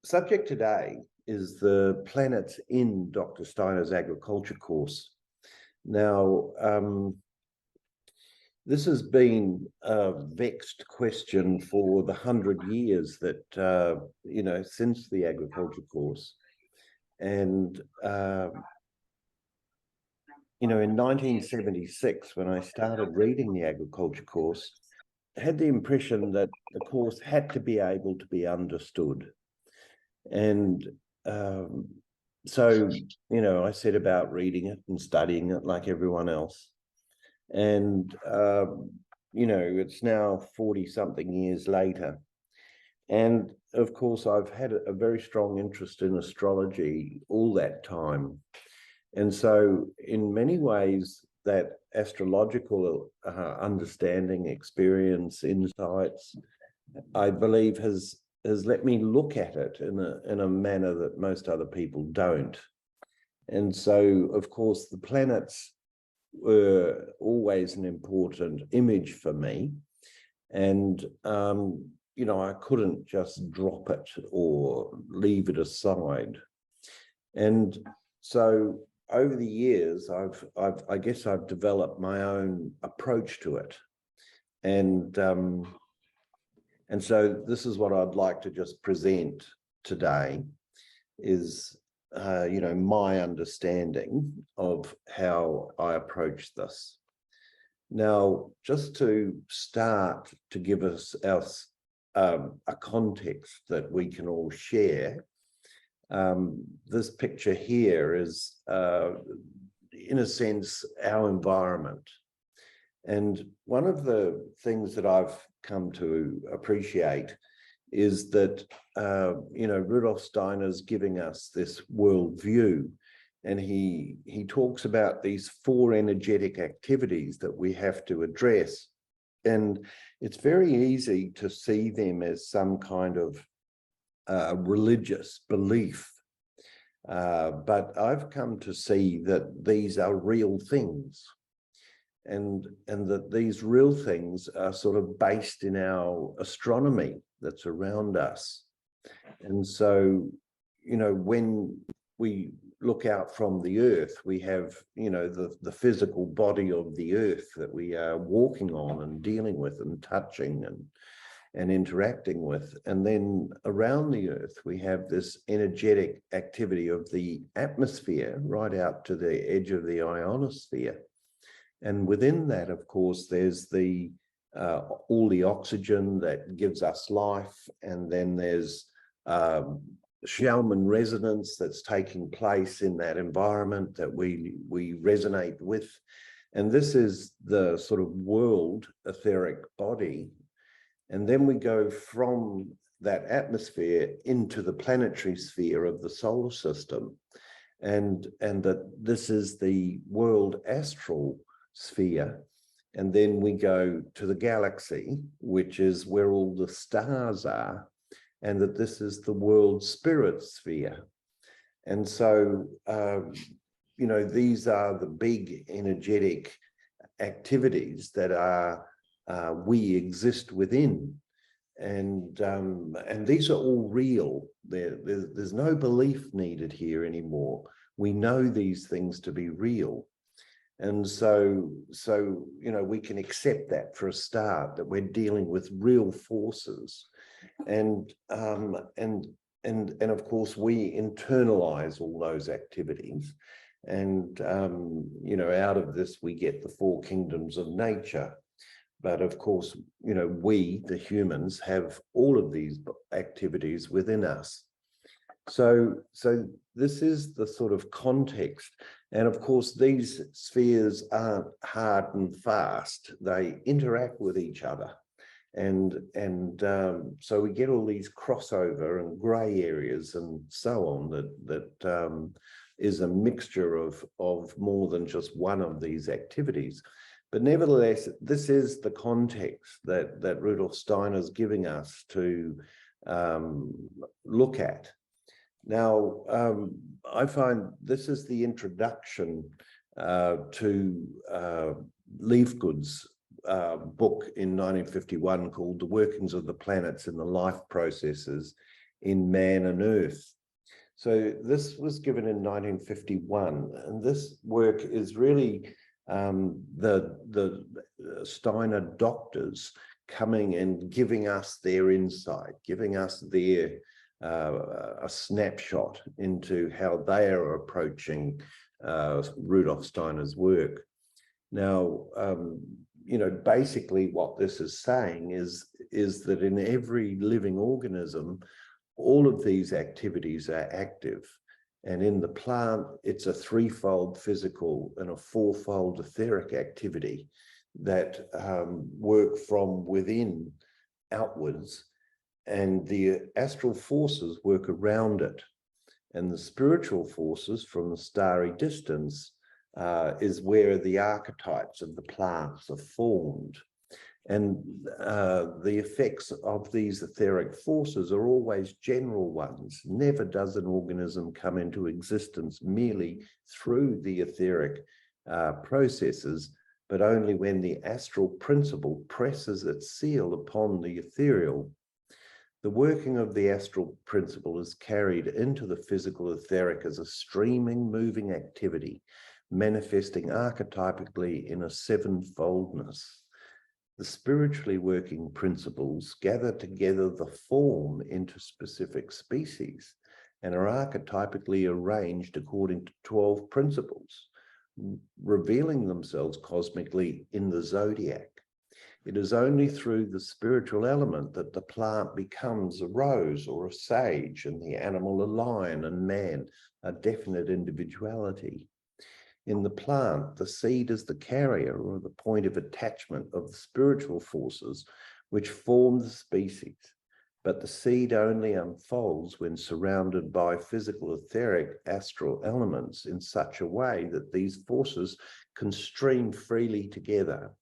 subject today is the planets in Dr. Steiner's agriculture course. Now, this has been a vexed question for the 100 years that, since the agriculture course. And, in 1976, when I started reading the agriculture course, I had the impression that the course had to be able to be understood. And so, I set about reading it and studying it like everyone else. And, it's now 40-something years later. And of course, I've had a very strong interest in astrology all that time. And so in many ways, that astrological understanding, experience, insights, I believe has let me look at it in a manner that most other people don't. And so, of course, the planets were always an important image for me. And, I couldn't just drop it or leave it aside. And so over the years, I guess I've developed my own approach to it. And so this is what I'd like to just present today is, my understanding of how I approach this. Now, just to start to give us a context that we can all share, this picture here is, in a sense, our environment. And one of the things that I've come to appreciate is that, Rudolf Steiner's giving us this worldview, and he talks about these 4 energetic activities that we have to address. And it's very easy to see them as some kind of religious belief. But I've come to see that these are real things. And that these real things are sort of based in our astronomy that's around us. And so, when we look out from the Earth, we have, the physical body of the Earth that we are walking on and dealing with and touching and interacting with. And then around the Earth, we have this energetic activity of the atmosphere right out to the edge of the ionosphere. And within that, of course, there's all the oxygen that gives us life. And then there's Schumann resonance that's taking place in that environment that we resonate with. And this is the sort of world etheric body. And then we go from that atmosphere into the planetary sphere of the solar system. And that this is the world astral sphere. And then we go to the galaxy, which is where all the stars are, and that this is the world spirit sphere. And so, these are the big energetic activities that we exist within. And these are all real. There's no belief needed here anymore. We know these things to be real. And so we can accept that for a start, that we're dealing with real forces. And of course, we internalize all those activities. And, out of this, we get the 4 kingdoms of nature. But of course, we, the humans, have all of these activities within us. So this is the sort of context. And of course, these spheres aren't hard and fast. They interact with each other. And so we get all these crossover and gray areas and so on that is a mixture of more than just one of these activities. But nevertheless, this is the context that Rudolf Steiner is giving us to look at. Now, I find this is the introduction to Leafgood's book in 1951 called The Workings of the Planets and the Life Processes in man and earth. So this was given in 1951, and this work is really the Steiner doctors coming and giving us their insight, giving us their a snapshot into how they are approaching Rudolf Steiner's work. Now, basically what this is saying is that in every living organism, all of these activities are active. And in the plant, it's a threefold physical and a fourfold etheric activity that work from within outwards, and the astral forces work around it. And the spiritual forces from the starry distance is where the archetypes of the plants are formed. And the effects of these etheric forces are always general ones. Never does an organism come into existence merely through the etheric processes, but only when the astral principle presses its seal upon the ethereal. The working of the astral principle is carried into the physical etheric as a streaming, moving activity, manifesting archetypically in a sevenfoldness. The spiritually working principles gather together the form into specific species and are archetypically arranged according to 12 principles, revealing themselves cosmically in the zodiac. It is only through the spiritual element that the plant becomes a rose or a sage, and the animal a lion, and man a definite individuality. In the plant, the seed is the carrier or the point of attachment of the spiritual forces which form the species, but the seed only unfolds when surrounded by physical, etheric, astral elements in such a way that these forces can stream freely together.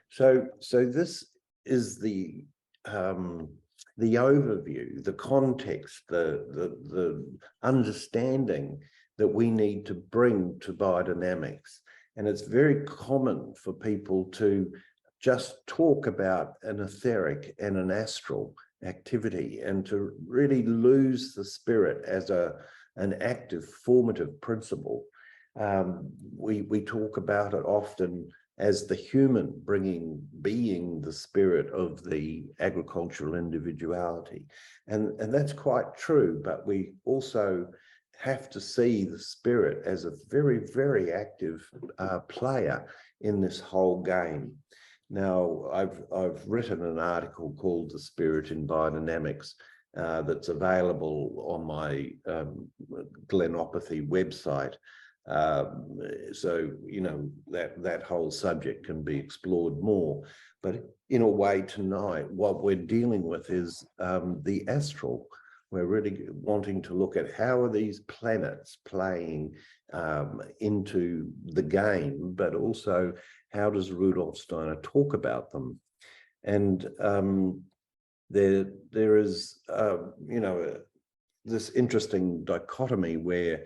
So this is the overview, the context, the understanding that we need to bring to biodynamics. And it's very common for people to just talk about an etheric and an astral activity and to really lose the spirit as an active formative principle. We talk about it often as the human being the spirit of the agricultural individuality. And that's quite true, but we also have to see the spirit as a very, very active player in this whole game. Now, I've written an article called "The Spirit in Biodynamics" that's available on my Glenopathy website. So, that whole subject can be explored more. But in a way tonight, what we're dealing with is the astral. We're really wanting to look at how are these planets playing into the game, but also how does Rudolf Steiner talk about them? And there is, this interesting dichotomy where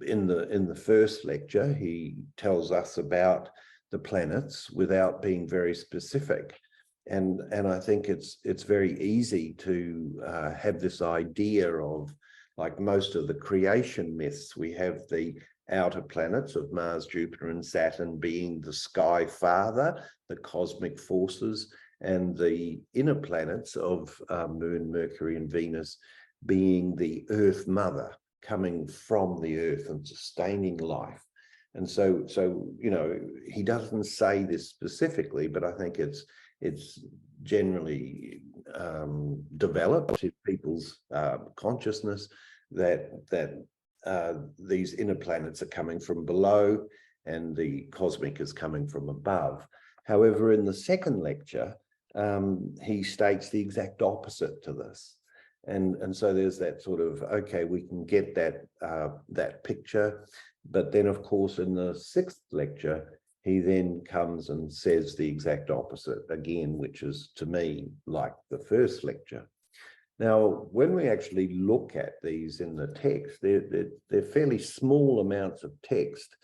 in the first lecture, he tells us about the planets without being very specific. And I think it's very easy to have this idea of, like most of the creation myths, we have the outer planets of Mars, Jupiter, and Saturn being the sky father, the cosmic forces, and the inner planets of Moon, Mercury, and Venus being the Earth mother, coming from the earth and sustaining life. And so he doesn't say this specifically, but I think it's generally developed in people's consciousness that these inner planets are coming from below and the cosmic is coming from above. However, in the second lecture, he states the exact opposite to this. And so there's that sort of, okay, we can get that picture. But then, of course, in the sixth lecture, he then comes and says the exact opposite again, which is, to me, like the first lecture. Now, when we actually look at these in the text, they're fairly small amounts of text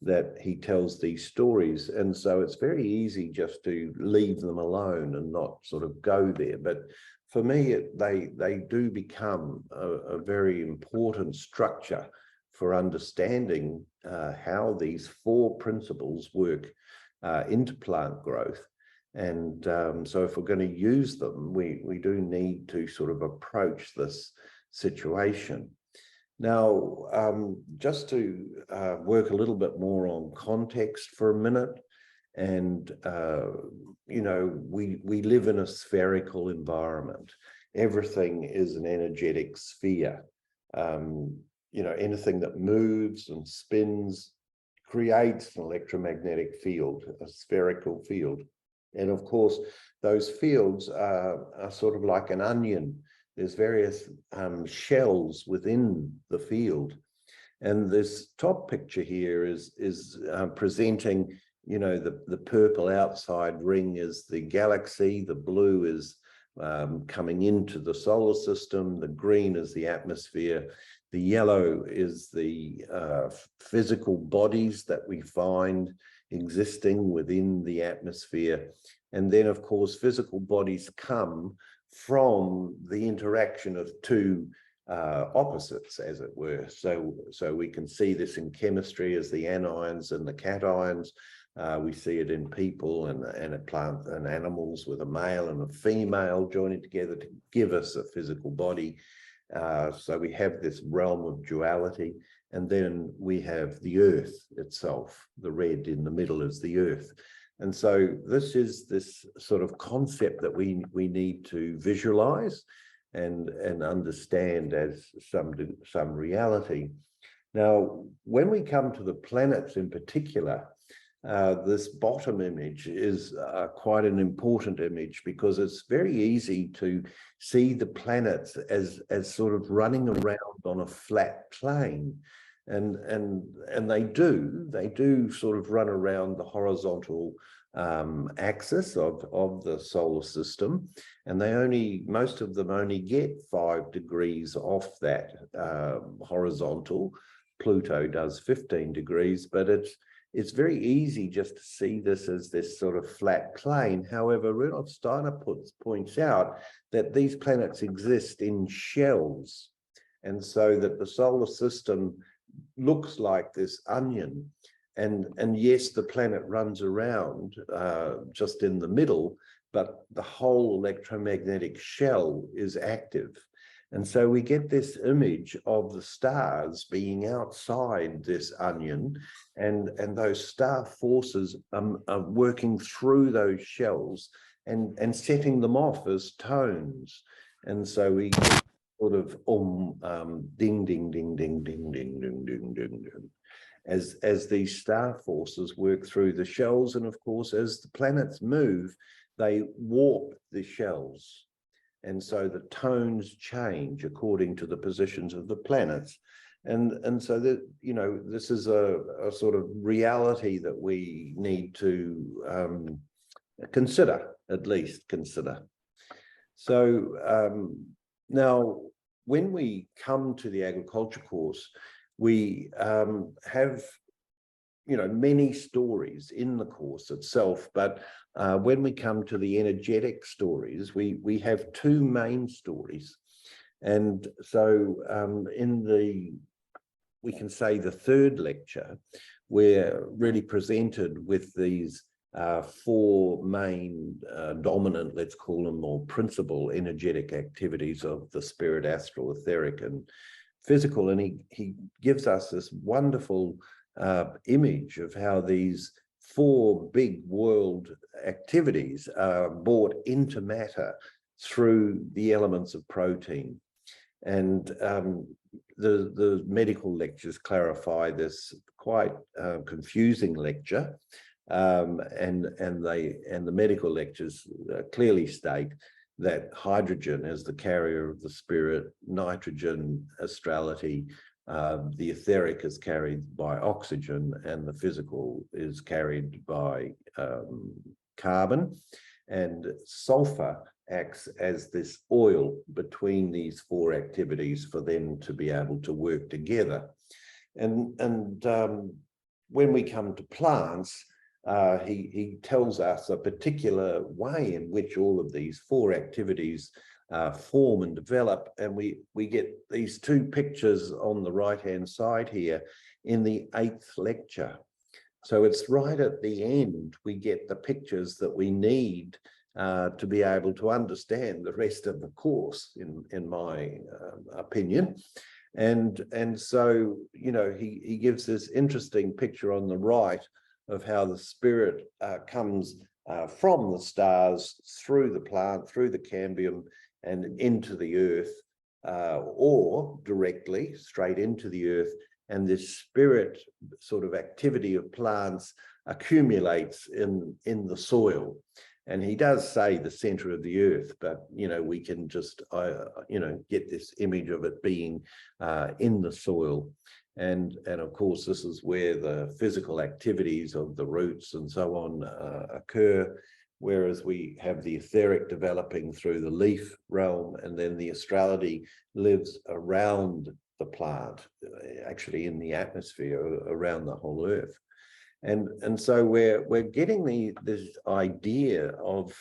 that he tells these stories. And so it's very easy just to leave them alone and not sort of go there. But for me, they do become a very important structure for understanding how these four principles work into plant growth. And so if we're going to use them, we do need to sort of approach this situation. Now, just to work a little bit more on context for a minute, and you know, we live in a spherical environment. Everything is an energetic sphere. You know, anything that moves and spins creates an electromagnetic field, a spherical field. And of course, those fields are sort of like an onion. There's various shells within the field. And this top picture here is presenting, you know, the purple outside ring is the galaxy, the blue is coming into the solar system, the green is the atmosphere, the yellow is the physical bodies that we find existing within the atmosphere. And then, of course, physical bodies come from the interaction of two opposites, as it were. So we can see this in chemistry as the anions and the cations. We see it in people and plant and animals with a male and a female joining together to give us a physical body. So we have this realm of duality. And then we have the earth itself. The red in the middle is the earth. And so this is this sort of concept that we need to visualize and understand as some reality. Now, when we come to the planets in particular, this bottom image is quite an important image because it's very easy to see the planets as sort of running around on a flat plane. And they do sort of run around the horizontal axis of the solar system, and most of them only get 5 degrees off that horizontal. Pluto does 15 degrees, but it's very easy just to see this as this sort of flat plane. However, Rudolf Steiner points out that these planets exist in shells, and so that the solar system looks like this onion. And yes, the planet runs around just in the middle, but the whole electromagnetic shell is active. And so we get this image of the stars being outside this onion, and those star forces are working through those shells and setting them off as tones. And so we get sort of ding, ding, ding, ding, ding, ding, ding, ding, ding, ding, as these star forces work through the shells. And of course, as the planets move, they warp the shells. And so the tones change according to the positions of the planets. And so that, you know, this is a sort of reality that we need to consider, at least consider. So now, when we come to the agriculture course, we have, you know, many stories in the course itself, but when we come to the energetic stories, we have 2 main stories. And so we can say the 3rd lecture, we're really presented with these 4 main dominant, let's call them, or principal energetic activities of the spirit, astral, etheric, and physical. And he gives us this wonderful image of how these 4 big world activities are brought into matter through the elements of protein. And the medical lectures clarify this quite confusing lecture, and the medical lectures clearly state that hydrogen is the carrier of the spirit, nitrogen, astrality, the etheric is carried by oxygen, and the physical is carried by carbon, and sulfur acts as this oil between these 4 activities for them to be able to work together. And when we come to plants, he tells us a particular way in which all of these 4 activities form and develop. And we get these two pictures on the right-hand side here in the 8th lecture. So it's right at the end, we get the pictures that we need to be able to understand the rest of the course, in my opinion. And so, you know, he gives this interesting picture on the right of how the spirit comes from the stars, through the plant, through the cambium, and into the earth, or directly straight into the earth. And this spirit sort of activity of plants accumulates in the soil. And he does say the center of the earth, but, you know, we can just, you know, get this image of it being in the soil. And of course, this is where the physical activities of the roots and so on occur, whereas we have the etheric developing through the leaf realm, and then the astrality lives around the plant, actually in the atmosphere around the whole earth. And so we're getting this idea of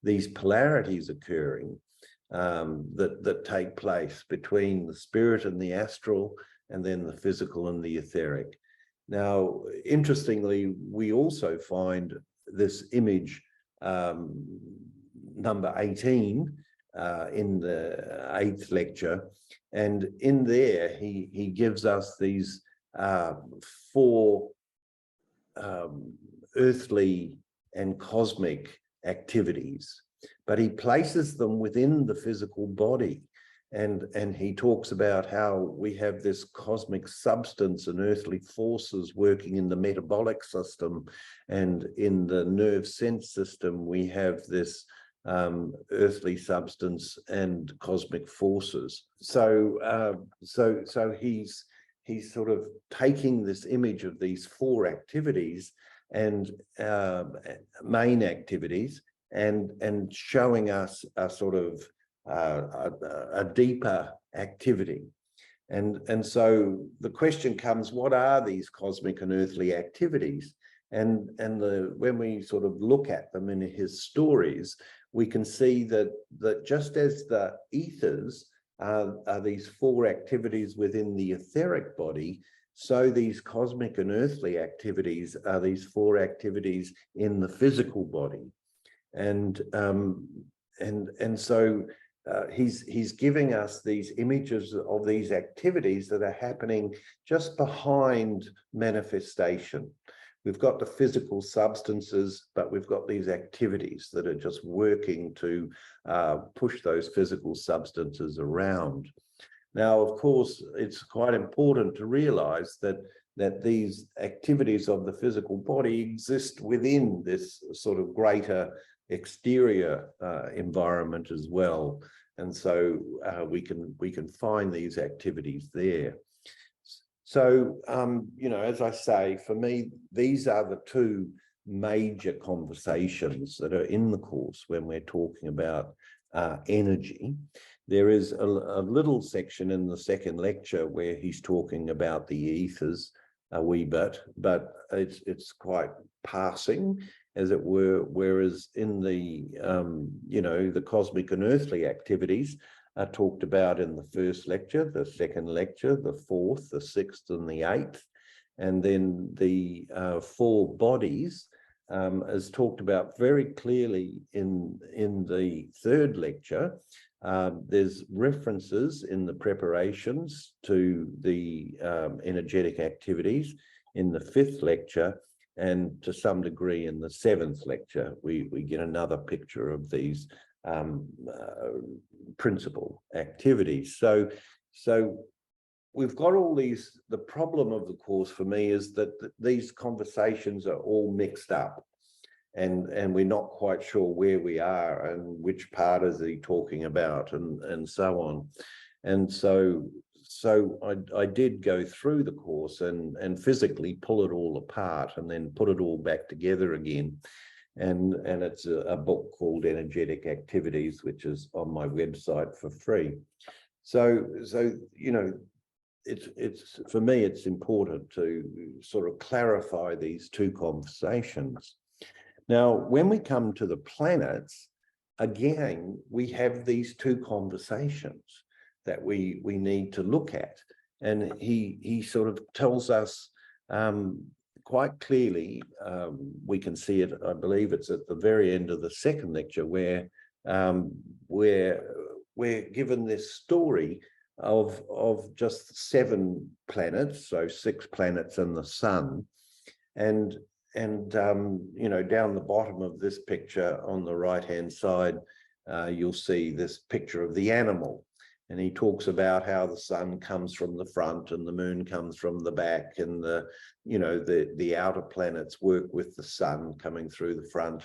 these polarities occurring that take place between the spirit and the astral, and then the physical and the etheric. Now, interestingly, we also find this image number 18 in the 8th lecture, and in there he gives us these 4 earthly and cosmic activities, but he places them within the physical body. And he talks about how we have this cosmic substance and earthly forces working in the metabolic system, and in the nerve sense system we have this earthly substance and cosmic forces. So he's sort of taking this image of these 4 activities and main activities, and showing us a sort of a deeper activity. And so the question comes, what are these cosmic and earthly activities? And when we sort of look at them in his stories, we can see that just as the ethers are these 4 activities within the etheric body, so these cosmic and earthly activities are these 4 activities in the physical body. And so he's giving us these images of these activities that are happening just behind manifestation. We've got the physical substances, but we've got these activities that are just working to push those physical substances around. Now, of course, it's quite important to realize that these activities of the physical body exist within this sort of greater exterior environment as well. And so we can find these activities there. So, you know, as I say, for me, these are the 2 major conversations that are in the course when we're talking about energy. There is a little section in the 2nd lecture where he's talking about the ethers a wee bit, but it's quite passing, as it were, whereas in the, you know, the cosmic and earthly activities are talked about in the 1st lecture, the 2nd lecture, the 4th, the 6th, and the 8th. And then the 4 bodies is talked about very clearly in the 3rd lecture. There's references in the preparations to the energetic activities in the 5th lecture, and to some degree in the 7th lecture, we get another picture of these principal activities. So we've got all these. The problem of the course for me is that these conversations are all mixed up, and we're not quite sure where we are and which part is he talking about, and so on. And so I did go through the course and physically pull it all apart and then put it all back together again. And it's a book called Energetic Activities, which is on my website for free. So you know, it's for me, it's important to sort of clarify these 2 conversations. Now, when we come to the planets, again, we have these two conversations that we need to look at. And he sort of tells us quite clearly, we can see it, I believe it's at the very end of the second lecture, where we're given this story of just 7 planets, so 6 planets and the sun. And you know, down the bottom of this picture on the right-hand side, you'll see this picture of the animal. And he talks about how the sun comes from the front and the moon comes from the back, and you know, the outer planets work with the sun coming through the front.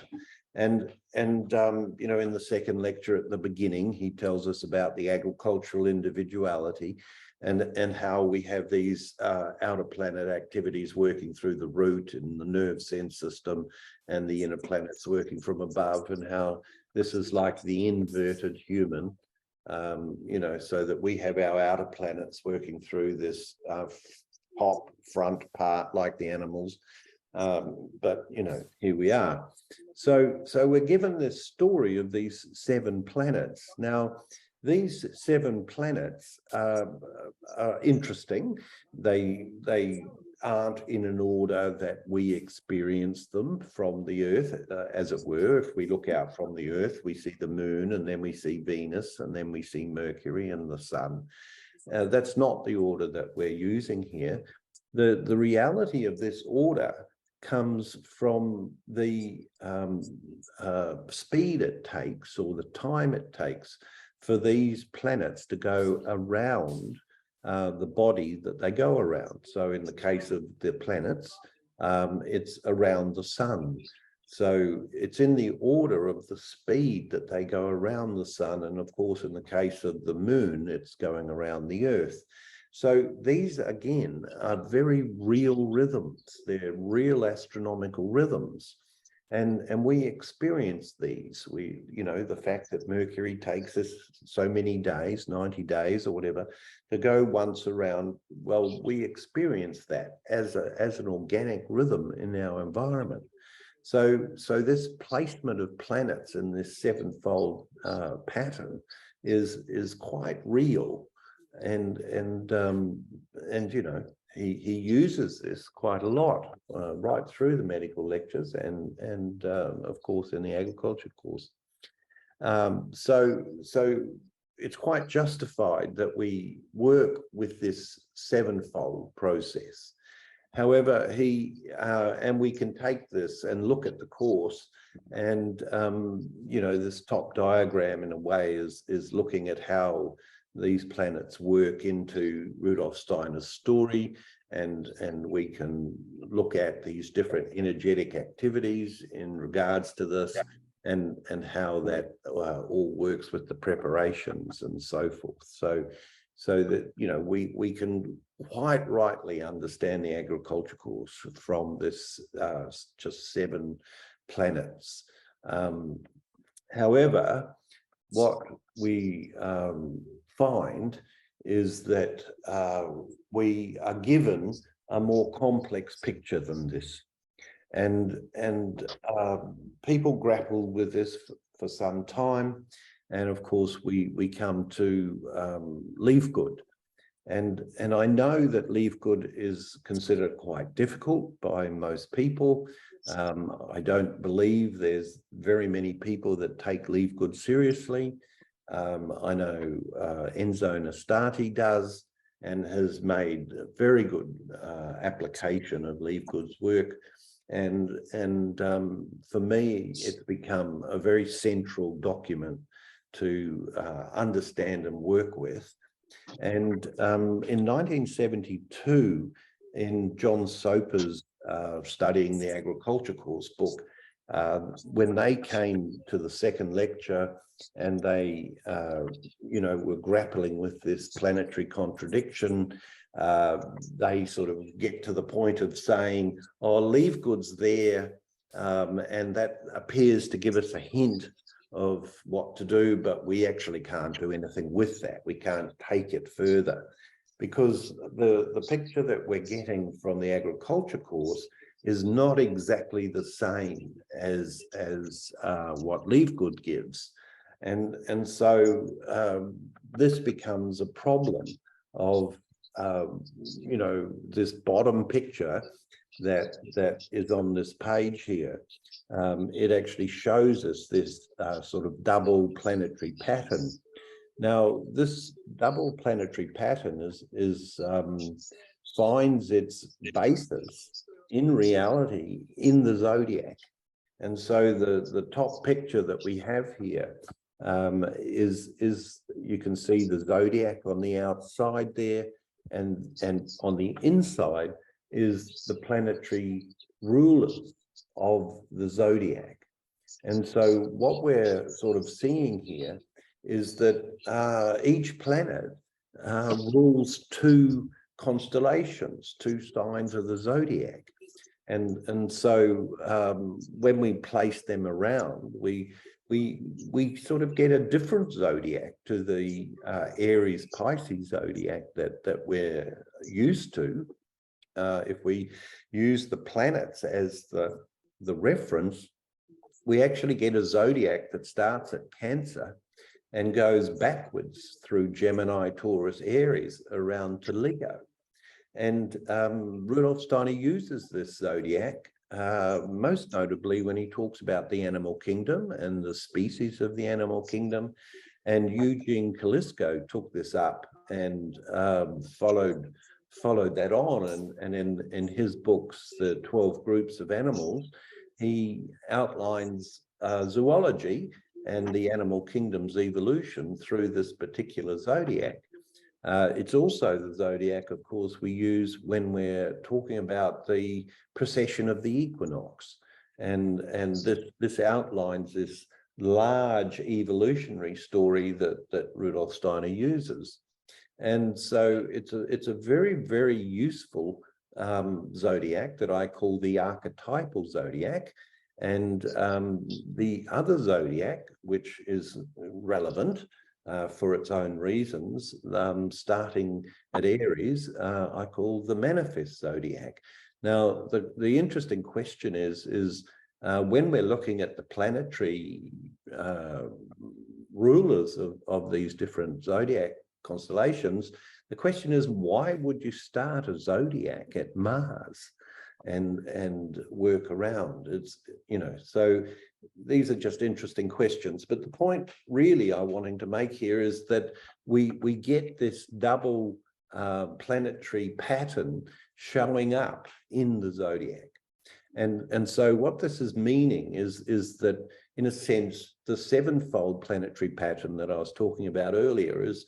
And you know, in the second lecture at the beginning, he tells us about the agricultural individuality and how we have these outer planet activities working through the root and the nerve sense system, and the inner planets working from above, and how this is like the inverted human, you know, so that we have our outer planets working through this top front part like the animals. But you know, here we are. So we're given this story of these 7 planets. Now, these 7 planets are interesting. They aren't in an order that we experience them from the Earth, as it were. If we look out from the Earth, we see the moon, and then we see Venus, and then we see Mercury and the sun. That's not the order that we're using here. The reality of this order comes from the speed it takes, or the time it takes, for these planets to go around the body that they go around. So in the case of the planets, it's around the sun. So it's in the order of the speed that they go around the sun. And of course, in the case of the moon, it's going around the Earth. So these, again, are very real rhythms. They're real astronomical rhythms. And we experience these. We, you know, the fact that Mercury takes us so many days, 90 days or whatever, to go once around, well, we experience that as an organic rhythm in our environment. So this placement of planets in this 7-fold pattern is quite real. And you know, he uses this quite a lot right through the medical lectures and of course in the agriculture course. So it's quite justified that we work with this 7-fold process. However, and we can take this and look at the course, and you know, this top diagram in a way is looking at how these planets work into Rudolf Steiner's story, and we can look at these different energetic activities in regards to this, and how that all works with the preparations and so forth. So that, you know, we can quite rightly understand the agriculture course from this just 7 planets. However, what we find is that we are given a more complex picture than this, and people grapple with this for some time, and of course we come to Leafgood, and I know that Leafgood is considered quite difficult by most people. I don't believe there's very many people that take Leafgood seriously. I know Enzo Nastati does, and has made a very good application of Leafgood's work. And for me, it's become a very central document to understand and work with. And in 1972, in John Soper's Studying the Agriculture course book, when they came to the second lecture and they, you know, were grappling with this planetary contradiction, they sort of get to the point of saying, oh, Leafgood's there, and that appears to give us a hint of what to do, but we actually can't do anything with that. We can't take it further, because the picture that we're getting from the agriculture course is not exactly the same as what Leafgood gives. And so this becomes a problem of, this bottom picture that is on this page here. It actually shows us this sort of double planetary pattern. Now, this double planetary pattern finds its basis in reality in the zodiac. And so the top picture that we have here is you can see the zodiac on the outside there, and on the inside is the planetary rulers of the zodiac. And so what we're sort of seeing here is that each planet rules two constellations, two signs of the zodiac. And so when we place them around, we sort of get a different zodiac to the Aries Pisces zodiac that we're used to. If we use the planets as the reference, we actually get a zodiac that starts at Cancer and goes backwards through Gemini, Taurus, Aries around to Leo. And Rudolf Steiner uses this zodiac most notably when he talks about the animal kingdom and the species of the animal kingdom. And Eugene Kalisko took this up and followed that on. And in his books, The 12 Groups of Animals, he outlines zoology and the animal kingdom's evolution through this particular zodiac. It's also the zodiac, of course, we use when we're talking about the precession of the equinox. And this outlines this large evolutionary story that Rudolf Steiner uses. And so it's a very, very useful zodiac that I call the archetypal zodiac. And the other zodiac, which is relevant for its own reasons, starting at Aries, I call the manifest zodiac. Now, the interesting question is when we're looking at the planetary rulers of these different zodiac constellations, the question is, why would you start a zodiac at Mars and work around? It's, so these are just interesting questions. But the point really I'm wanting to make here is that we get this double planetary pattern showing up in the zodiac. And so what this is meaning is that, in a sense, the sevenfold planetary pattern that I was talking about earlier is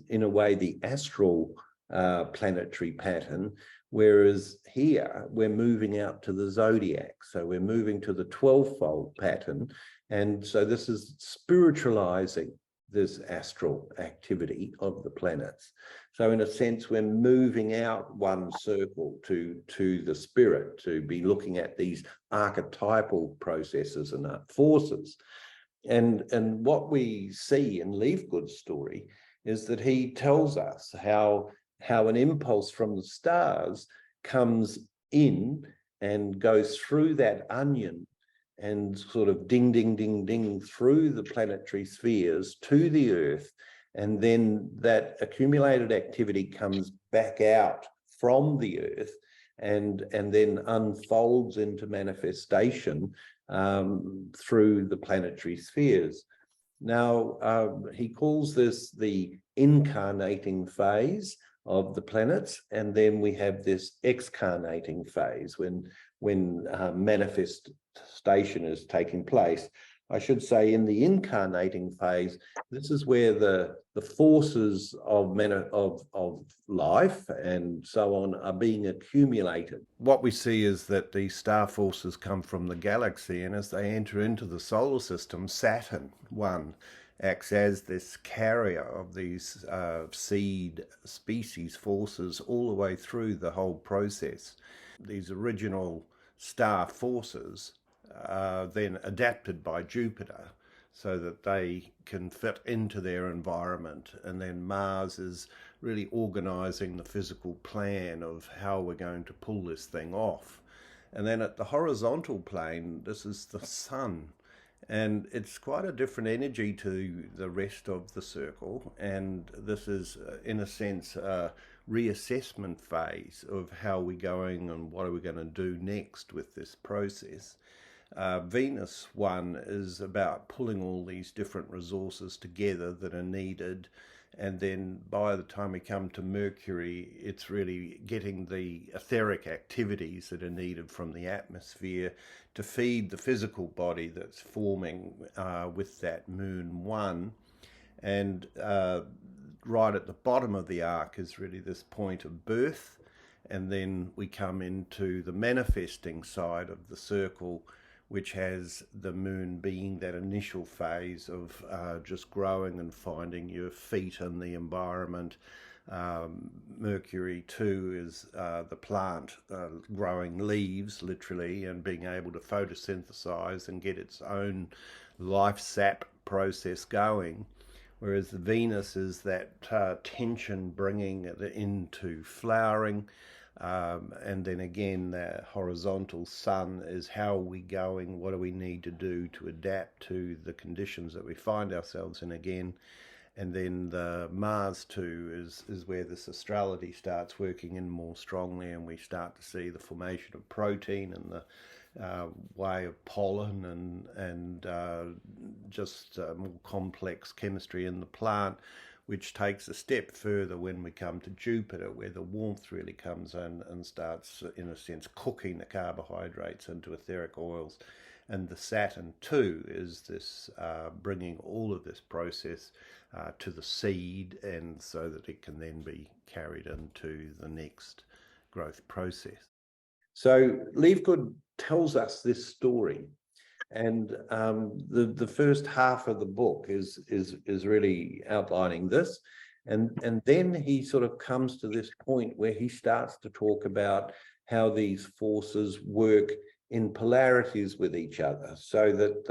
in a way the astral planetary pattern, whereas here we're moving out to the zodiac. So we're moving to the 12-fold pattern. And so this is spiritualizing this astral activity of the planets. So in a sense, we're moving out one circle to the spirit, to be looking at these archetypal processes and forces. And what we see in Leafgood's story is that he tells us how an impulse from the stars comes in and goes through that onion and sort of ding, ding, ding, ding through the planetary spheres to the Earth. And then that accumulated activity comes back out from the Earth and then unfolds into manifestation through the planetary spheres. Now, he calls this the incarnating phase of the planets, and then we have this excarnating phase when manifestation is taking place. I should say, in the incarnating phase, this is where the forces of life and so on are being accumulated. What we see is that these star forces come from the galaxy, and as they enter into the solar system, Saturn, acts as this carrier of these seed species forces all the way through the whole process. These original star forces are then adapted by Jupiter so that they can fit into their environment. And then Mars is really organizing the physical plan of how we're going to pull this thing off. And then at the horizontal plane, this is the sun. And it's quite a different energy to the rest of the circle. And this is, in a sense, a reassessment phase of how we're going and what are we going to do next with this process. Venus one is about pulling all these different resources together that are needed. And then by the time we come to Mercury, it's really getting the etheric activities that are needed from the atmosphere to feed the physical body that's forming with that moon one. And right at the bottom of the arc is really this point of birth. And then we come into the manifesting side of the circle, which has the moon being that initial phase of just growing and finding your feet in the environment. Mercury too is the plant growing leaves literally and being able to photosynthesize and get its own life sap process going. Whereas the Venus is that tension bringing it into flowering. And then again, the horizontal sun is how are we going? What do we need to do to adapt to the conditions that we find ourselves in again? And then the Mars too is where this astrality starts working in more strongly, and we start to see the formation of protein and the way of pollen and just more complex chemistry in the plant, which takes a step further when we come to Jupiter, where the warmth really comes in and starts, in a sense, cooking the carbohydrates into etheric oils. And the Saturn too is this bringing all of this process to the seed, and so that it can then be carried into the next growth process. So Leavegood tells us this story, and the first half of the book is really outlining this, and then he sort of comes to this point where he starts to talk about how these forces work in polarities with each other, so that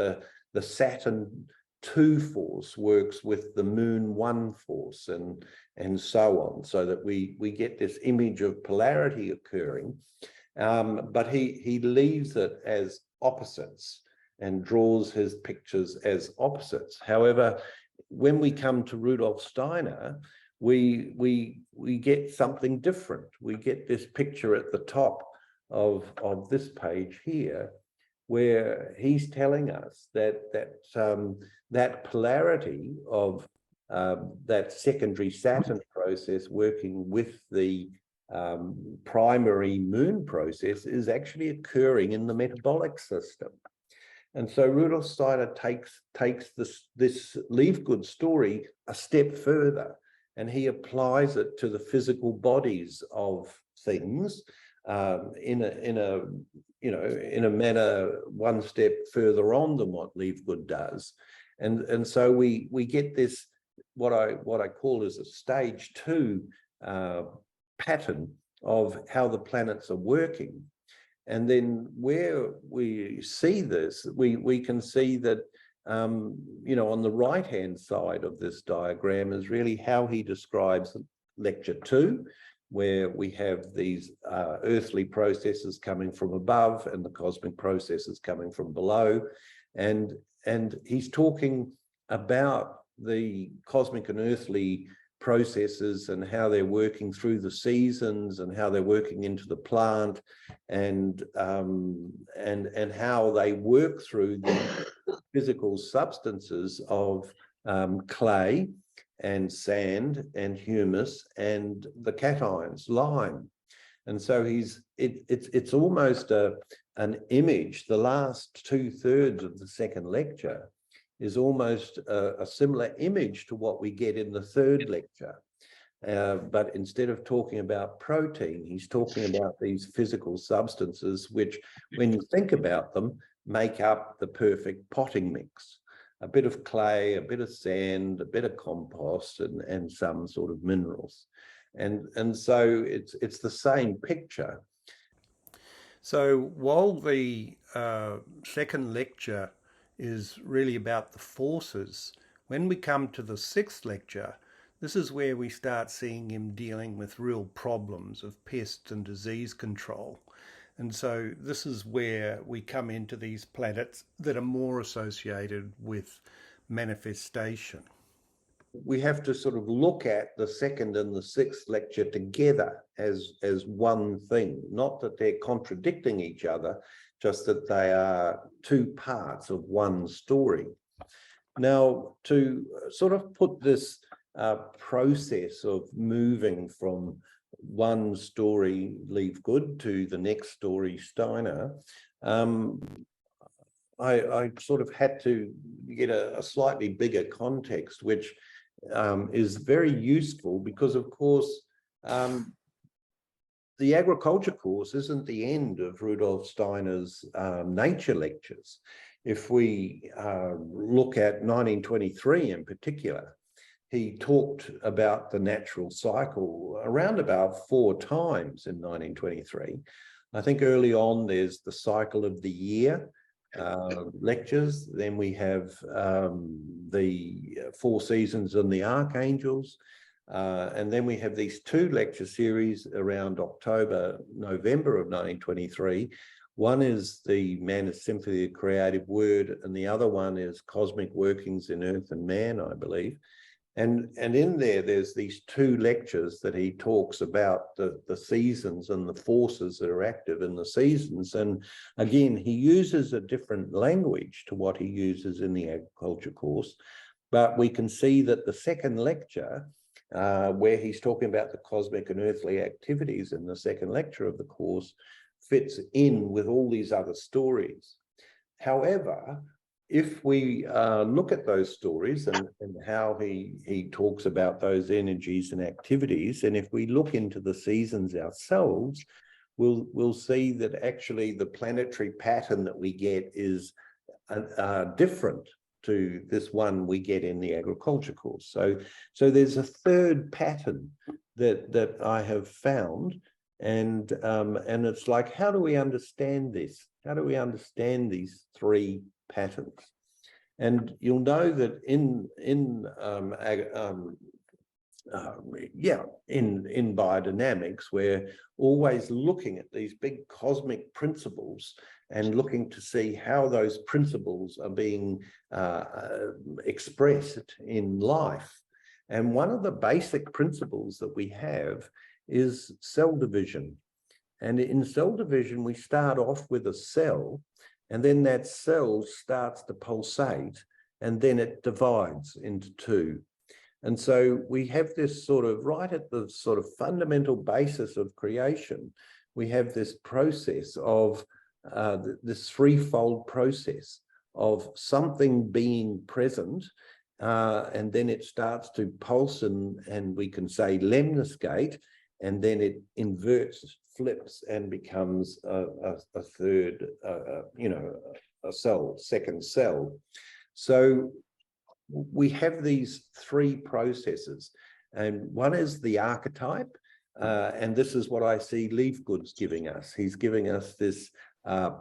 the Saturn 2 force works with the Moon 1 force, and so on, so that we get this image of polarity occurring. But he leaves it as opposites and draws his pictures as opposites. However, when we come to Rudolf Steiner, we get something different. We get this picture at the top of this page here, where he's telling us that polarity of that secondary Saturn process working with the primary moon process is actually occurring in the metabolic system. And so Rudolf Steiner takes this Leavegood story a step further, and he applies it to the physical bodies of things in a manner one step further on than what Leavegood does. And so we get this what I call as a stage 2 pattern of how the planets are working. And then where we see this, we can see that, on the right-hand side of this diagram is really how he describes lecture 2, where we have these earthly processes coming from above and the cosmic processes coming from below. And he's talking about the cosmic and earthly processes and how they're working through the seasons and how they're working into the plant, and how they work through the physical substances of clay and sand and humus and the cations, lime. And so it's almost an image. The last 2/3 of the second lecture is almost a similar image to what we get in the third lecture. But instead of talking about protein, he's talking about these physical substances, which, when you think about them, make up the perfect potting mix. A bit of clay, a bit of sand, a bit of compost, and some sort of minerals. And so it's the same picture. So while the second lecture is really about the forces, when we come to the sixth lecture, this is where we start seeing him dealing with real problems of pest and disease control. And so this is where we come into these planets that are more associated with manifestation. We have to sort of look at the second and the sixth lecture together as one thing, not that they're contradicting each other, just that they are two parts of one story. Now, to sort of put this process of moving from one story, Leave Good, to the next story, Steiner, I sort of had to get a slightly bigger context, which is very useful because, of course, the agriculture course isn't the end of Rudolf Steiner's nature lectures. If we look at 1923 in particular, he talked about the natural cycle around about 4 times in 1923. I think early on there's the cycle of the year lectures. Then we have the 4 seasons and the archangels. And then we have these 2 lecture series around October, November of 1923. One is the Man is Symphony of the Creative Word, and the other one is Cosmic Workings in Earth and Man, I believe. And in there's these 2 lectures that he talks about the seasons and the forces that are active in the seasons. And again, he uses a different language to what he uses in the agriculture course. But we can see that the second lecture, where he's talking about the cosmic and earthly activities in the second lecture of the course, fits in with all these other stories. However, if we look at those stories and how he talks about those energies and activities, and if we look into the seasons ourselves, we'll see that actually the planetary pattern that we get is different to this one we get in the agriculture course. So there's a third pattern that I have found, and it's like, how do we understand this? How do we understand these 3 patterns? And you'll know that in biodynamics, we're always looking at these big cosmic principles and looking to see how those principles are being expressed in life. And one of the basic principles that we have is cell division. And in cell division, we start off with a cell, and then that cell starts to pulsate, and then it divides into 2. And so we have this sort of, right at the sort of fundamental basis of creation, we have this process of this threefold process of something being present, and then it starts to pulse, and we can say lemniscate, and then it inverts, flips, and becomes a third, a cell, second cell. So we have these 3 processes, and one is the archetype, and this is what I see Leafgood's giving us. He's giving us this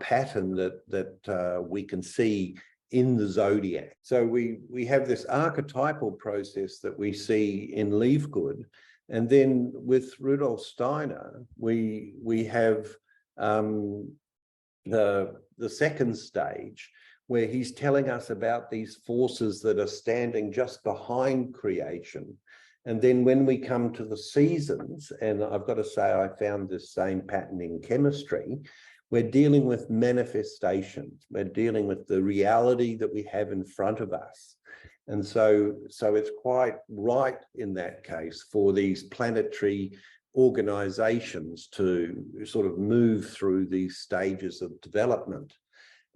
pattern that we can see in the zodiac. So we have this archetypal process that we see in Leafgood, and then with Rudolf Steiner, we have the second stage, where he's telling us about these forces that are standing just behind creation. And then when we come to the seasons, and I've got to say I found this same pattern in chemistry, we're dealing with manifestations. We're dealing with the reality that we have in front of us. And so it's quite right in that case for these planetary organizations to sort of move through these stages of development.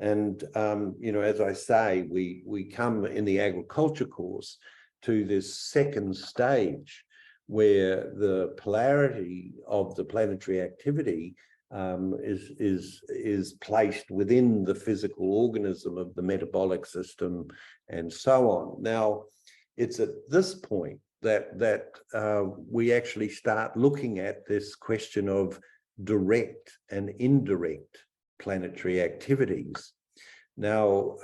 And, as I say, we come in the agriculture course to this second stage where the polarity of the planetary activity is placed within the physical organism of the metabolic system and so on. Now, it's at this point that we actually start looking at this question of direct and indirect planetary activities. Now,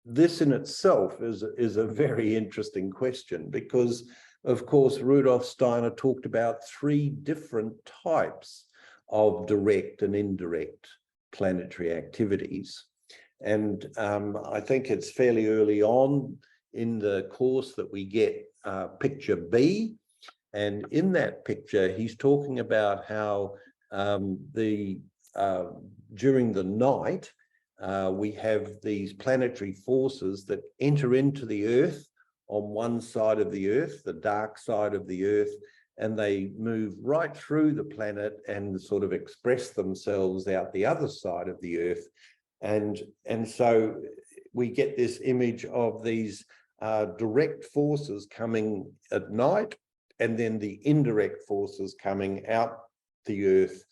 this in itself is a very interesting question, because, of course, Rudolf Steiner talked about 3 different types of direct and indirect planetary activities. And I think it's fairly early on in the course that we get picture B. And in that picture, he's talking about how during the night, we have these planetary forces that enter into the Earth on one side of the Earth, the dark side of the Earth, and they move right through the planet and sort of express themselves out the other side of the Earth. And so we get this image of these direct forces coming at night, and then the indirect forces coming out the Earth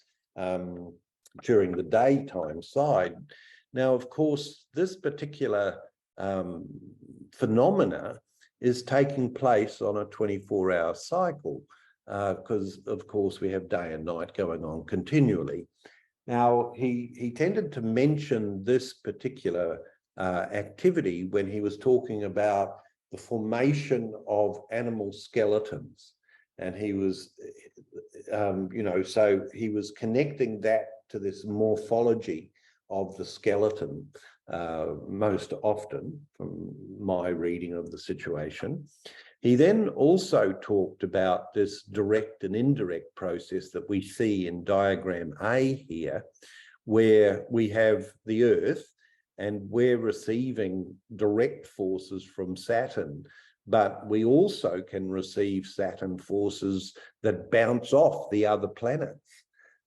during the daytime side. Now, of course, this particular phenomena is taking place on a 24-hour cycle because, of course, we have day and night going on continually. Now, he tended to mention this particular activity when he was talking about the formation of animal skeletons. And he was, so he was connecting that to this morphology of the skeleton most often from my reading of the situation. He then also talked about this direct and indirect process that we see in diagram A here, where we have the Earth and we're receiving direct forces from Saturn, but we also can receive Saturn forces that bounce off the other planets.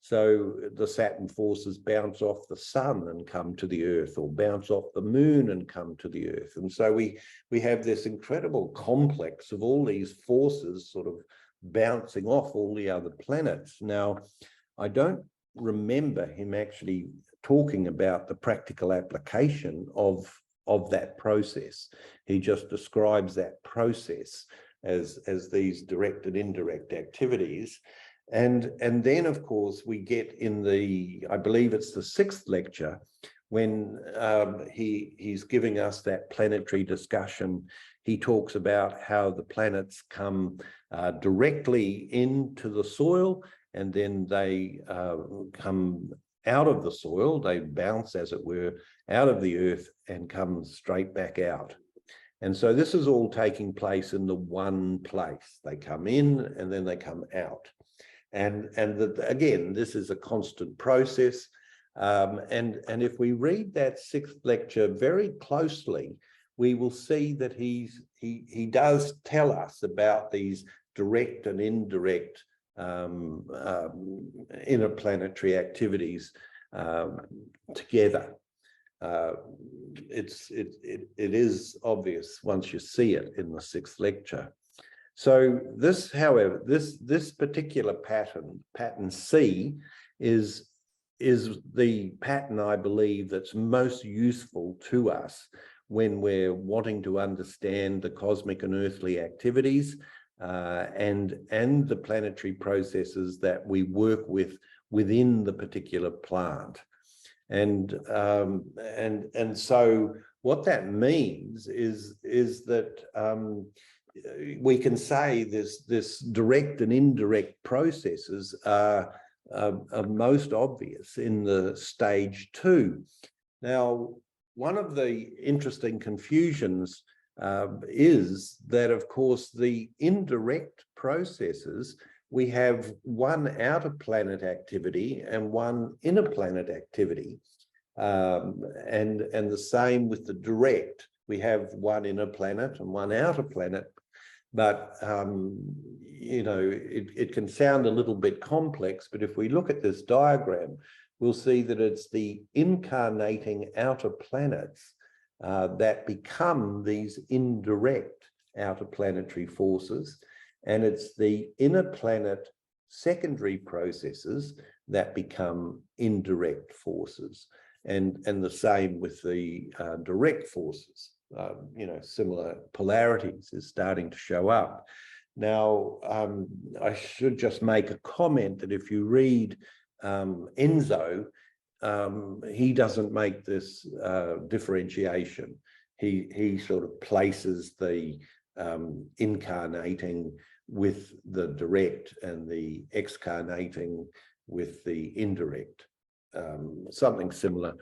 So the Saturn forces bounce off the sun and come to the Earth, or bounce off the moon and come to the Earth. And so we have this incredible complex of all these forces sort of bouncing off all the other planets. Now, I don't remember him actually talking about the practical application of that process. He just describes that process as these direct and indirect activities. And then, of course, we get in the, I believe it's the 6th lecture, when he's giving us that planetary discussion. He talks about how the planets come directly into the soil, and then they come out of the soil. They bounce, as it were, out of the Earth and come straight back out. And so this is all taking place in the one place. They come in and then they come out. And again, this is a constant process. And if we read that 6th lecture very closely, we will see that he does tell us about these direct and indirect interplanetary activities together. It is obvious once you see it in the 6th lecture. So this, however, this particular pattern C, is the pattern, I believe, that's most useful to us when we're wanting to understand the cosmic and earthly activities and the planetary processes that we work with within the particular plant. And so what that means is that we can say this direct and indirect processes are most obvious in the stage 2. Now, one of the interesting confusions is that, of course, the indirect processes, we have one outer planet activity and one inner planet activity, and the same with the direct. We have one inner planet and one outer planet. But, it can sound a little bit complex, but if we look at this diagram, we'll see that it's the incarnating outer planets that become these indirect outer planetary forces. And it's the inner planet secondary processes that become indirect forces. And the same with the direct forces. Similar polarities is starting to show up. Now, I should just make a comment that if you read Enzo, he doesn't make this differentiation. He sort of places the incarnating with the direct and the excarnating with the indirect, something similar.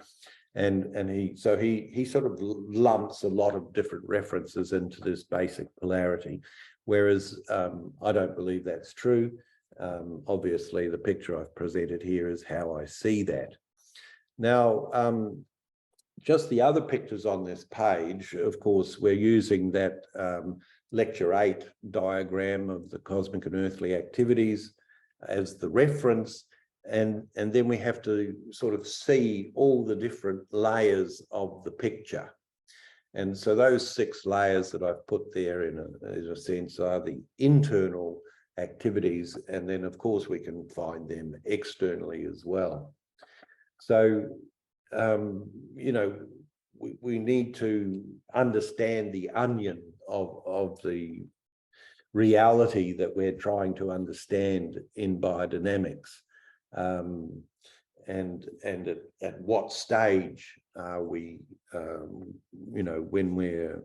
And he sort of lumps a lot of different references into this basic polarity, whereas I don't believe that's true. Obviously, the picture I've presented here is how I see that. Now, just the other pictures on this page, of course, we're using that Lecture 8 diagram of the cosmic and earthly activities as the reference. And then we have to sort of see all the different layers of the picture. And so those 6 layers that I've put there in a sense are the internal activities. And then, of course, we can find them externally as well. So, you know, we need to understand the onion of the reality that we're trying to understand in biodynamics. And at what stage are we, you know, when we're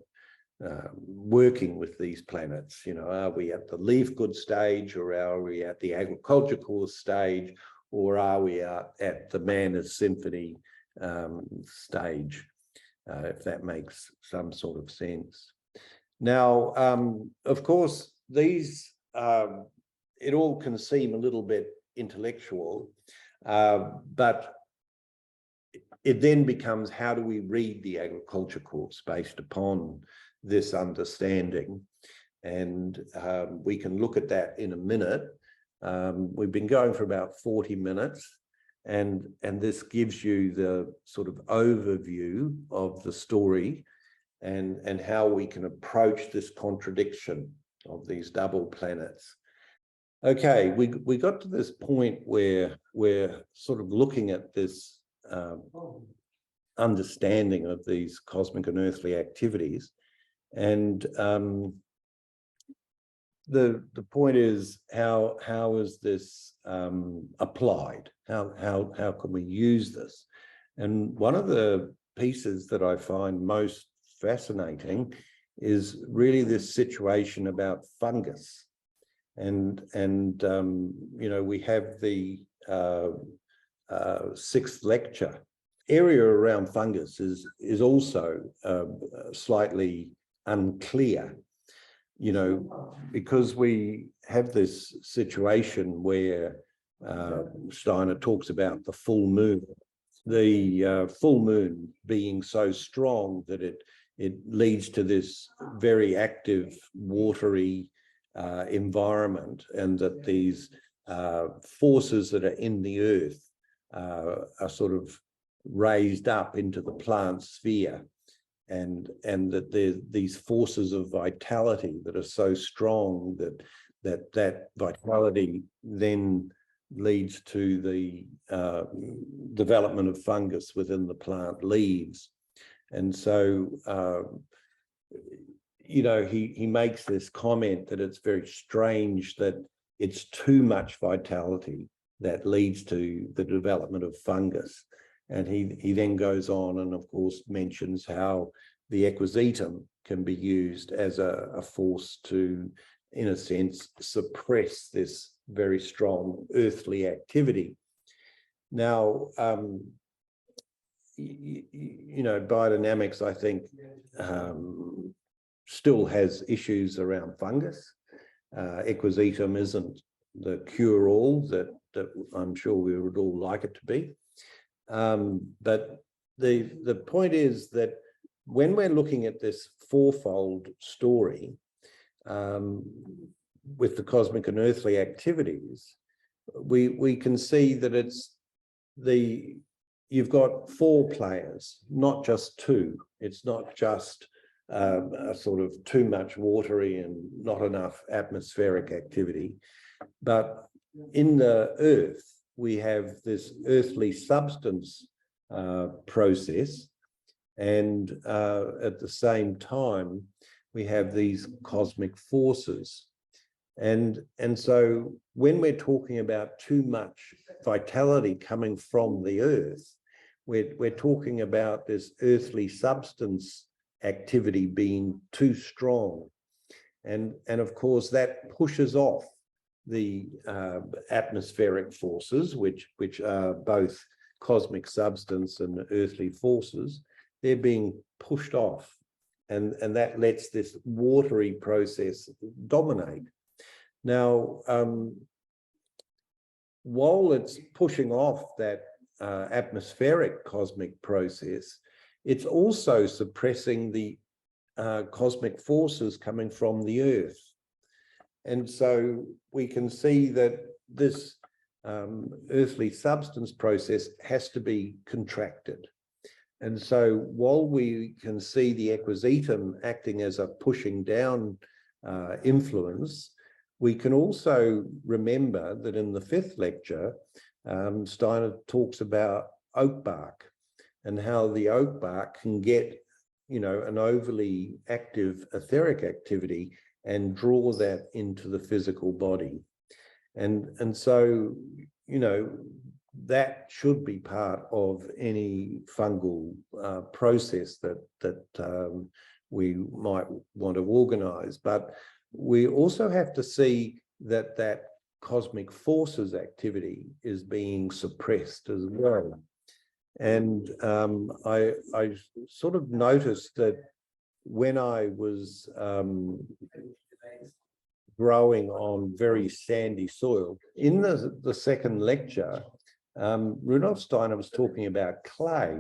working with these planets, you know, are we at the leaf good stage, or are we at the agriculture course stage, or are we at the Manners Symphony stage, if that makes some sort of sense. Now, of course, these, it all can seem a little bit intellectual, but it then becomes, how do we read the agriculture course based upon this understanding? And we can look at that in a minute. We've been going for about 40 minutes, and this gives you the sort of overview of the story and how we can approach this contradiction of these double planets. Okay, we got to this point where we're sort of looking at this understanding of these cosmic and earthly activities, and the point is, how is this applied? How can we use this? And one of the pieces that I find most fascinating is really this situation about fungus. And you know, we have the 6th lecture. Area around fungus is also slightly unclear, you know, because we have this situation where Steiner talks about the full moon. The full moon being so strong that it leads to this very active, watery environment, and that these forces that are in the earth are sort of raised up into the plant sphere, and that there's these forces of vitality that are so strong that vitality then leads to the development of fungus within the plant leaves. And so you know, he makes this comment that it's very strange that it's too much vitality that leads to the development of fungus. And he then goes on and, of course, mentions how the equisetum can be used as a force to, in a sense, suppress this very strong earthly activity. Now, you know, biodynamics, I think, still has issues around fungus. Equisetum isn't the cure-all that I'm sure we would all like it to be. But the point is that when we're looking at this fourfold story with the cosmic and earthly activities, we can see that you've got 4 players, not just 2. It's not just a sort of too much watery and not enough atmospheric activity, but in the earth we have this earthly substance process, and at the same time we have these cosmic forces. And so when we're talking about too much vitality coming from the earth, we're talking about this earthly substance activity being too strong. And of course that pushes off the atmospheric forces, which are both cosmic substance and earthly forces, they're being pushed off. And that lets this watery process dominate. Now, while it's pushing off that atmospheric cosmic process, it's also suppressing the cosmic forces coming from the Earth. And so we can see that this earthly substance process has to be contracted. And so while we can see the equisetum acting as a pushing down influence, we can also remember that in the 5th lecture, Steiner talks about oak bark and how the oak bark can get, an overly active etheric activity and draw that into the physical body. And so, that should be part of any fungal process that we might want to organize. But we also have to see that cosmic forces activity is being suppressed as well. And I sort of noticed that when I was growing on very sandy soil, in the 2nd lecture, Rudolf Steiner was talking about clay.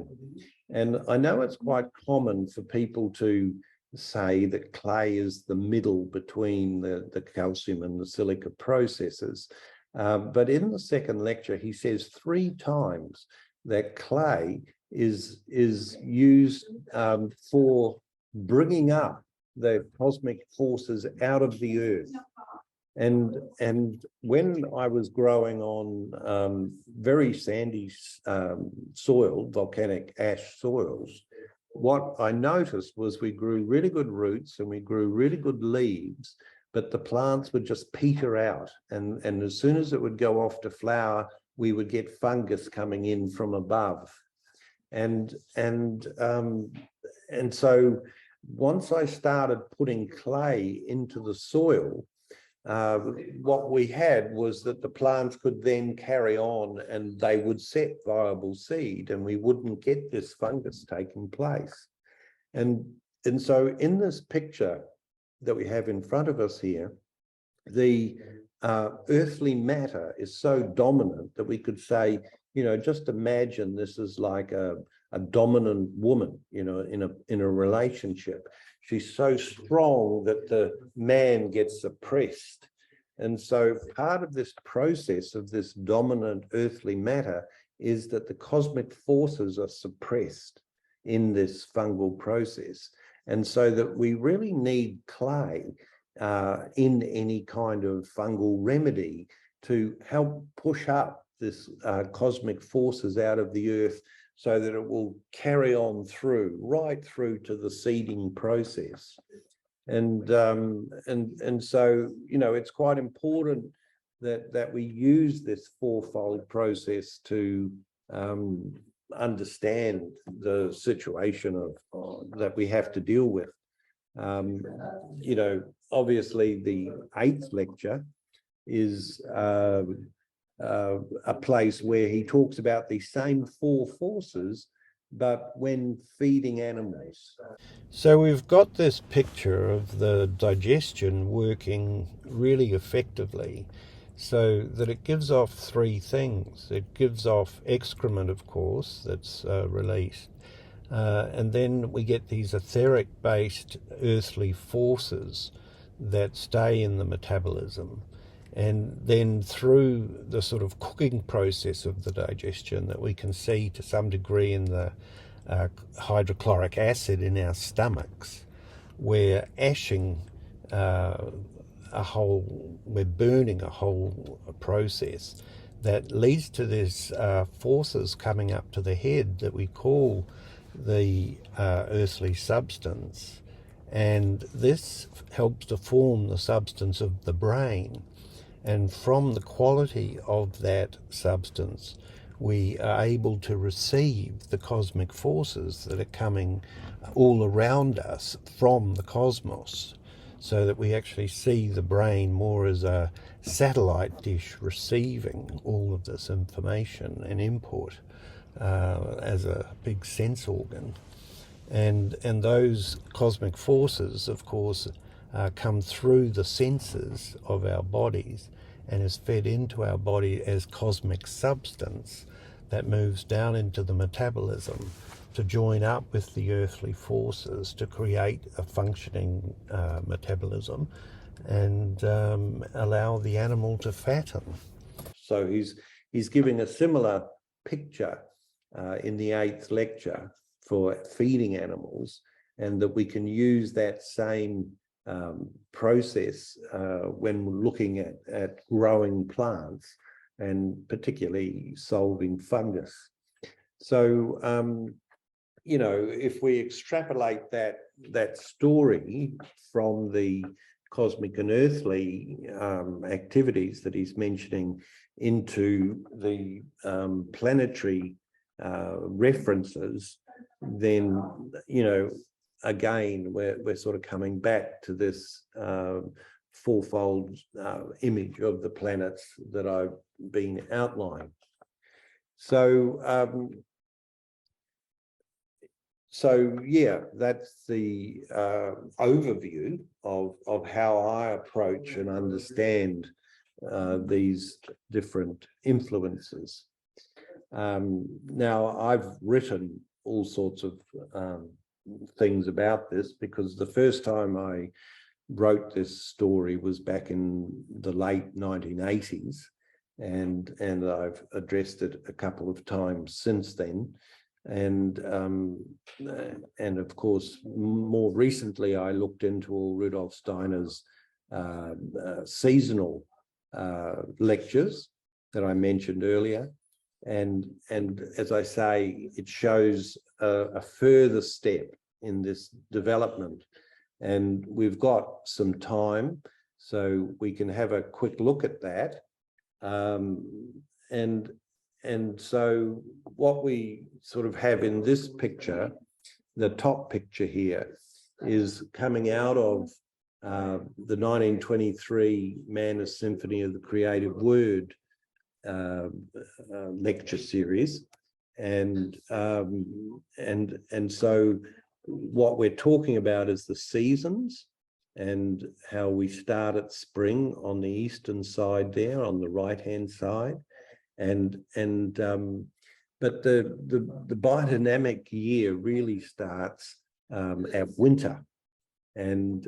And I know it's quite common for people to say that clay is the middle between the calcium and the silica processes. But in the 2nd lecture, he says 3 times that clay is used for bringing up the cosmic forces out of the Earth. And when I was growing on very sandy soil, volcanic ash soils, what I noticed was we grew really good roots and we grew really good leaves, but the plants would just peter out. And as soon as it would go off to flower, we would get fungus coming in from above. And so once I started putting clay into the soil, what we had was that the plants could then carry on and they would set viable seed and we wouldn't get this fungus taking place. And so in this picture that we have in front of us here, the earthly matter is so dominant that we could say, just imagine this is like a dominant woman, in a relationship. She's so strong that the man gets suppressed. And so part of this process of this dominant earthly matter is that the cosmic forces are suppressed in this fungal process. And so that we really need clay in any kind of fungal remedy to help push up this cosmic forces out of the earth so that it will carry on right through to the seeding process. And so, it's quite important that we use this 4-fold process to understand the situation that we have to deal with. Obviously the 8th lecture is a place where he talks about the same 4 forces, but when feeding animals. So we've got this picture of the digestion working really effectively so that it gives off 3 things. It gives off excrement, of course, that's released. And then we get these etheric-based earthly forces that stay in the metabolism. And then through the sort of cooking process of the digestion that we can see to some degree in the hydrochloric acid in our stomachs, we're ashing we're burning a whole process that leads to these forces coming up to the head that we call the earthly substance. And this helps to form the substance of the brain. And from the quality of that substance, we are able to receive the cosmic forces that are coming all around us from the cosmos. so that we actually see the brain more as a satellite dish receiving all of this information and input as a big sense organ. And those cosmic forces, of course, come through the senses of our bodies and is fed into our body as cosmic substance that moves down into the metabolism to join up with the earthly forces to create a functioning metabolism and allow the animal to fatten. So he's giving a similar picture in the 8th lecture for feeding animals, and that we can use that same process when we're looking at growing plants, and particularly solving fungus. So, you know, if we extrapolate that story from the cosmic and earthly activities that he's mentioning into the planetary references, then, you know, again, we're sort of coming back to this fourfold image of the planets that I've been outlining. So, yeah, that's the overview of how I approach and understand these different influences. Now, I've written all sorts of things about this, because the first time I wrote this story was back in the late 1980s, and I've addressed it a couple of times since then. And of course, more recently, I looked into all Rudolf Steiner's seasonal lectures that I mentioned earlier. And as I say, it shows a further step in this development. And we've got some time, so we can have a quick look at that. And so what we sort of have in this picture, the top picture here, is coming out of the 1923 Manus Symphony of the Creative Word lecture series. And so what we're talking about is the seasons, and how we start at spring on the eastern side there, on the right-hand side. But the biodynamic year really starts at winter. And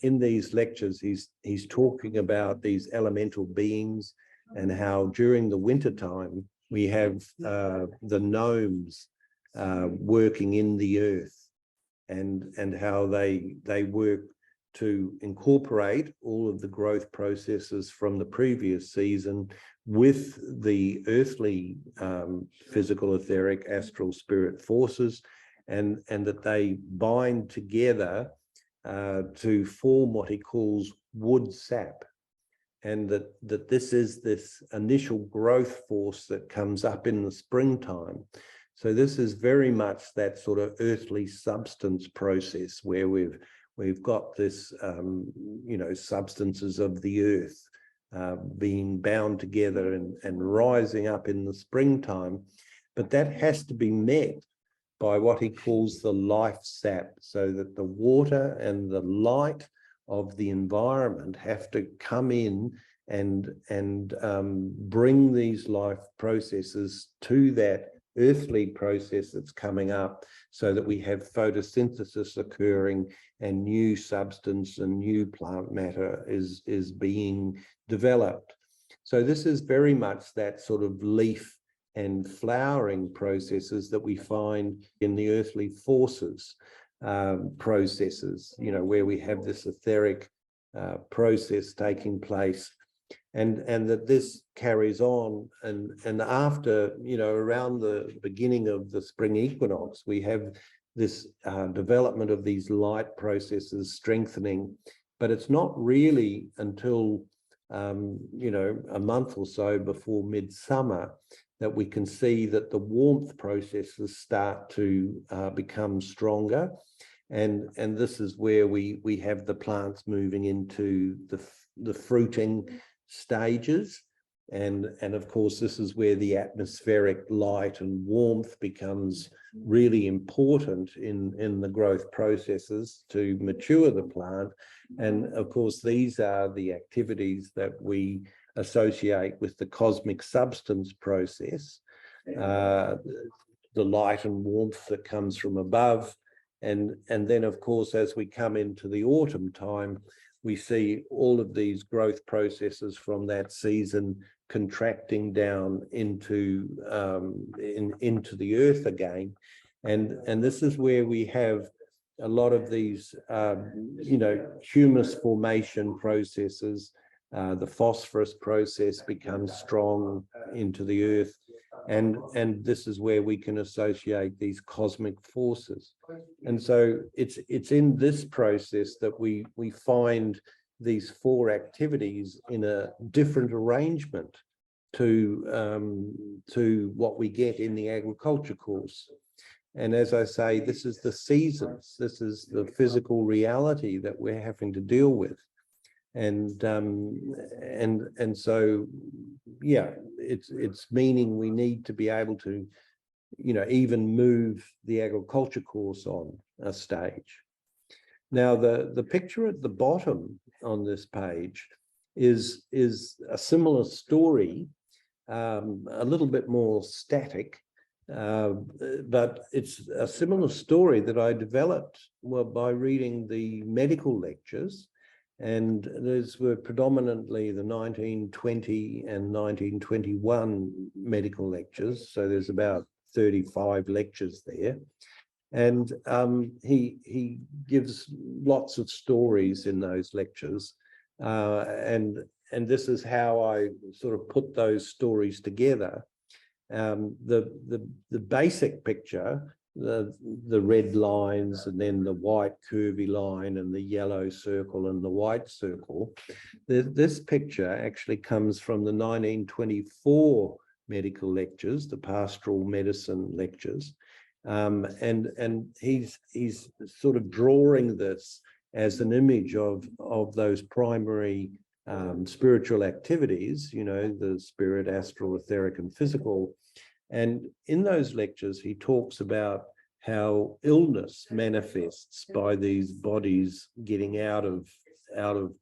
in these lectures, he's talking about these elemental beings, and how during the winter time we have the gnomes working in the earth, and how they work to incorporate all of the growth processes from the previous season with the earthly physical, etheric, astral, spirit forces, and that they bind together to form what he calls wood sap. And that this is this initial growth force that comes up in the springtime. So this is very much that sort of earthly substance process, where we've got this, you know, substances of the earth being bound together and rising up in the springtime. But that has to be met by what he calls the life sap, so that the water and the light of the environment have to come in and bring these life processes to that earthly process that's coming up, so that we have photosynthesis occurring, and new substance and new plant matter is being developed. So this is very much that sort of leaf and flowering processes that we find in the earthly forces processes, you know, where we have this etheric process taking place, and that this carries on, and after, you know, around the beginning of the spring equinox, we have this development of these light processes strengthening. But it's not really until you know, a month or so before midsummer that we can see that the warmth processes start to become stronger, and this is where we have the plants moving into the fruiting stages. And of course, this is where the atmospheric light and warmth becomes really important in the growth processes to mature the plant. And of course, these are the activities that we associate with the cosmic substance process, the light and warmth that comes from above. And then, of course, as we come into the autumn time, we see all of these growth processes from that season contracting down into the earth again, and this is where we have a lot of these humus formation processes. The phosphorus process becomes strong into the earth, and this is where we can associate these cosmic forces. And so it's in this process that we find these four activities in a different arrangement to what we get in the agriculture course. And as I say, this is the seasons, this is the physical reality that we're having to deal with. And so, yeah, it's meaning we need to be able to, even move the agriculture course on a stage. Now, the picture at the bottom on this page is a similar story, a little bit more static, but it's a similar story that I developed by reading the medical lectures. And those were predominantly the 1920 and 1921 medical lectures. So there's about 35 lectures there. And he gives lots of stories in those lectures. And this is how I sort of put those stories together. The basic picture, the red lines and then the white curvy line and the yellow circle and the white circle. This picture actually comes from the 1924 medical lectures, the pastoral medicine lectures. And he's sort of drawing this as an image of those primary spiritual activities, the spirit, astral, etheric, and physical. And in those lectures, he talks about how illness manifests by these bodies getting out of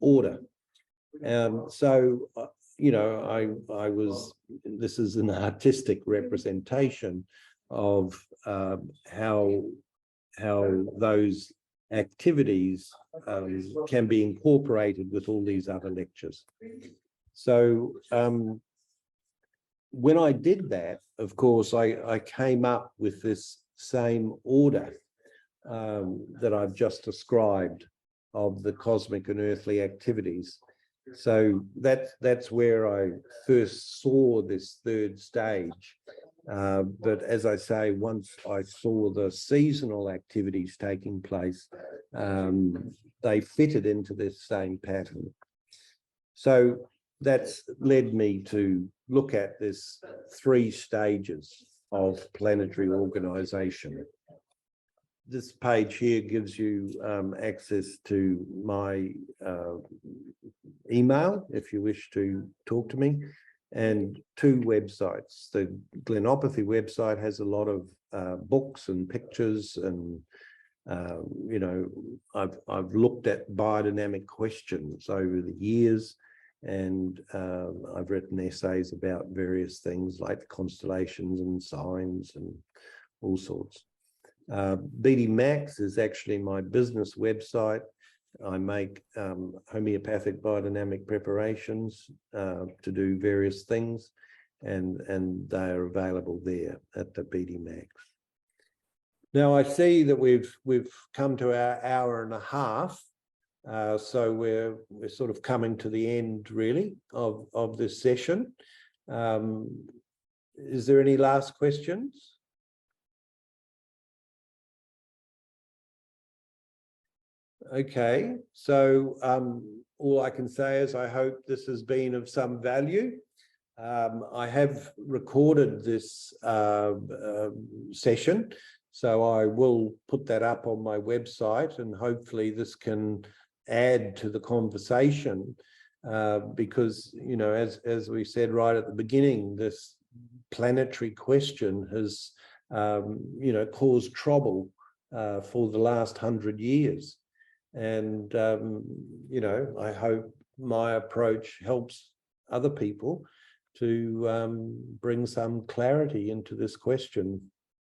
order. So, this is an artistic representation of how those activities can be incorporated with all these other lectures. So when I did that, of course, I came up with this same order that I've just described of the cosmic and earthly activities. So that's where I first saw this third stage. But as I say, once I saw the seasonal activities taking place, they fitted into this same pattern. So that's led me to look at this 3 stages of planetary organization. This page here gives you access to my email if you wish to talk to me, and 2 websites. The Glenopathy website has a lot of books and pictures, and I've looked at biodynamic questions over the years, and I've written essays about various things like constellations and signs and all sorts. BD Max is actually my business website. I make homeopathic biodynamic preparations to do various things, and they are available there at the BD Max. Now I see that we've come to our hour and a half, so we're sort of coming to the end really of this session. Is there any last questions? Okay, so all I can say is I hope this has been of some value. I have recorded this session, So I will put that up on my website, and hopefully this can add to the conversation, because, you know, as we said right at the beginning, this planetary question has, you know, caused trouble for the last 100 years. And, you know, I hope my approach helps other people to bring some clarity into this question.